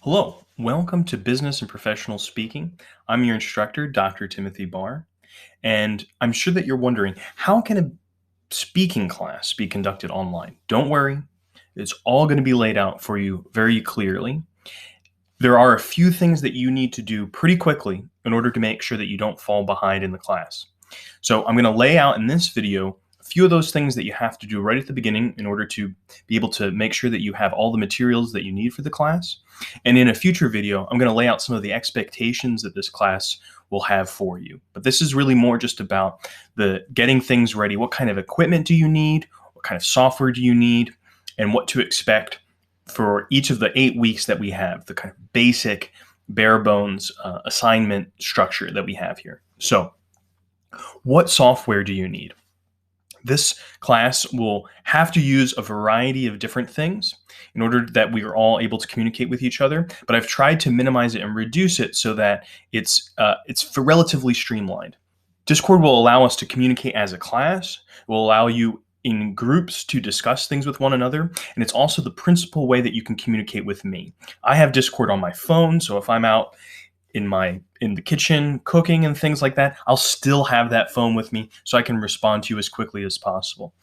Hello, welcome to Business and Professional Speaking. I'm your instructor, Dr. Timothy Barr, and I'm sure that you're wondering, how can a speaking class be conducted online? Don't worry, it's all going to be laid out for you very clearly. There are a few things that you need to do pretty quickly in order to make sure that you don't fall behind in the class. So I'm going to lay out in this video a few of those things that you have to do right at the beginning in order to be able to make sure that you have all the materials that you need for the class. And in a future video, I'm going to lay out some of the expectations that this class will have for you. But this is really more just about the getting things ready. What kind of equipment do you need? What kind of software do you need? And what to expect for each of the 8 weeks that we have, the kind of basic, bare bones assignment structure that we have here. So, what software do you need? This class will have to use a variety of different things in order that we are all able to communicate with each other. But I've tried to minimize it and reduce it so that it's relatively streamlined. Discord will allow us to communicate as a class. It will allow you in groups to discuss things with one another, and it's also the principal way that you can communicate with me. I have Discord on my phone, so if I'm out in the kitchen cooking and things like that, I'll still have that phone with me so I can respond to you as quickly as possible.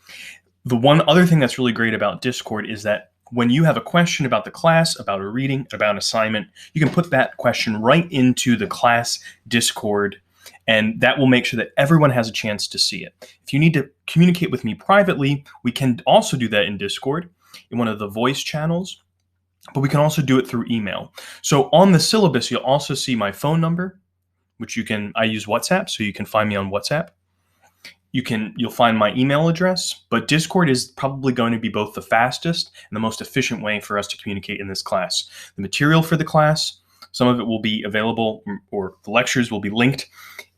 The one other thing that's really great about Discord is that when you have a question about the class, about a reading, about an assignment, you can put that question right into the class Discord, and that will make sure that everyone has a chance to see it. If you need to communicate with me privately, we can also do that in Discord, in one of the voice channels, but we can also do it through email. So on the syllabus, you'll also see my phone number, which I use WhatsApp, so you can find me on WhatsApp. You'll find my email address, but Discord is probably going to be both the fastest and the most efficient way for us to communicate in this class. The material for the class, some of it will be available, or the lectures will be linked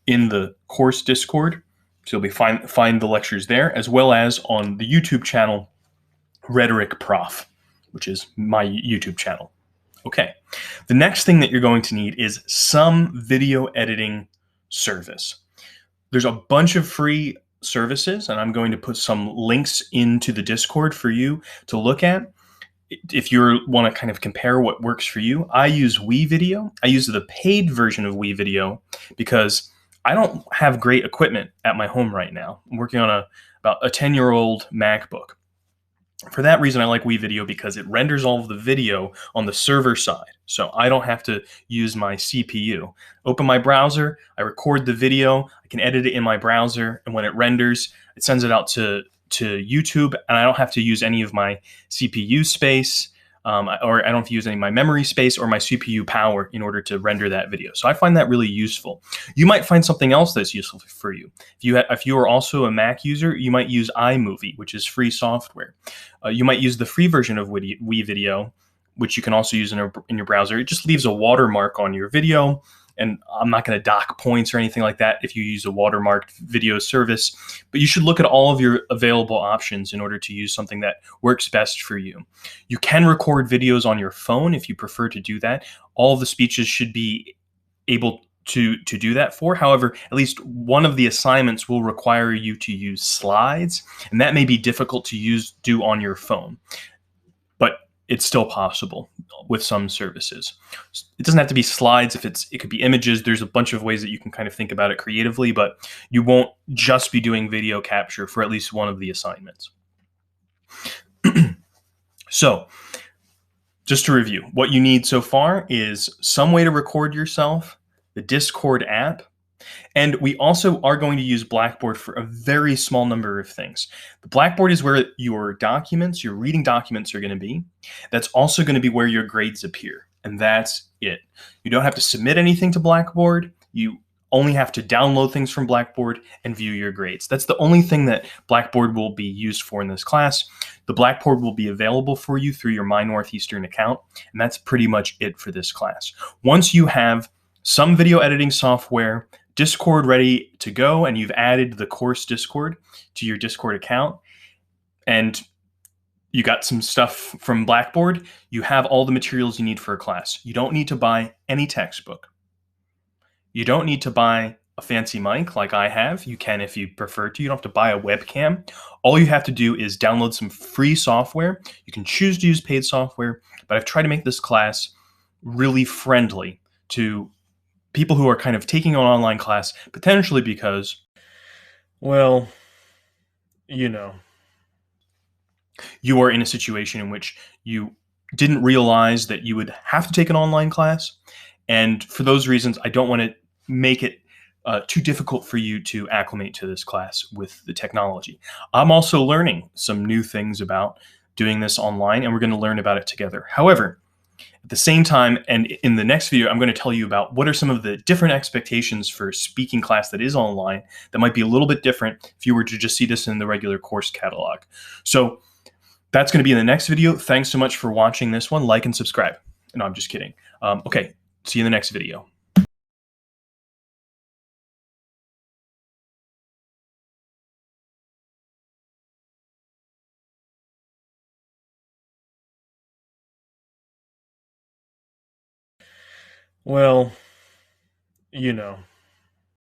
in the course Discord, so you'll be find the lectures there, as well as on the YouTube channel Rhetoric Prof, which is my YouTube channel. Okay, the next thing that you're going to need is some video editing service. There's a bunch of free services, and I'm going to put some links into the Discord for you to look at. If you want to kind of compare what works for you, I use WeVideo. I use the paid version of WeVideo because I don't have great equipment at my home right now. I'm working on about a 10-year-old MacBook. For that reason, I like WeVideo because it renders all of the video on the server side, so I don't have to use my CPU. Open my browser, I record the video, I can edit it in my browser, and when it renders, it sends it out to YouTube, and I don't have to use any of my CPU space, or I don't have to use any of my memory space or my CPU power in order to render that video. So I find that really useful. You might find something else that's useful for you. If you are also a Mac user, you might use iMovie, which is free software. You might use the free version of WeVideo, which you can also use in your browser. It just leaves a watermark on your video, and I'm not going to dock points or anything like that if you use a watermarked video service, but you should look at all of your available options in order to use something that works best for you. You can record videos on your phone if you prefer to do that. All of the speeches should be able to do that for. However, at least one of the assignments will require you to use slides, and that may be difficult to do on your phone, but it's still possible with some services. It doesn't have to be slides. It could be images. There's a bunch of ways that you can kind of think about it creatively, but you won't just be doing video capture for at least one of the assignments. So, just to review, what you need so far is some way to record yourself, the Discord app, and we also are going to use Blackboard for a very small number of things. The Blackboard is where your reading documents are going to be. That's also going to be where your grades appear, and that's it. You don't have to submit anything to Blackboard. You only have to download things from Blackboard and view your grades. That's the only thing that Blackboard will be used for in this class. The Blackboard will be available for you through your My Northeastern account, and that's pretty much it for this class. Once you have some video editing software, Discord ready to go, and you've added the course Discord to your Discord account, and you got some stuff from Blackboard, you have all the materials you need for a class. You don't need to buy any textbook. You don't need to buy a fancy mic like I have. You can if you prefer to. You don't have to buy a webcam. All you have to do is download some free software. You can choose to use paid software, but I've tried to make this class really friendly to people who are kind of taking an online class potentially because, well, you know, you are in a situation in which you didn't realize that you would have to take an online class. And for those reasons, I don't want to make it too difficult for you to acclimate to this class with the technology. I'm also learning some new things about doing this online, and we're going to learn about it together. However, at the same time, and in the next video, I'm going to tell you about what are some of the different expectations for speaking class that is online that might be a little bit different if you were to just see this in the regular course catalog. So that's going to be in the next video. Thanks so much for watching this one. Like and subscribe. No, I'm just kidding. Okay, see you in the next video. Well, you know.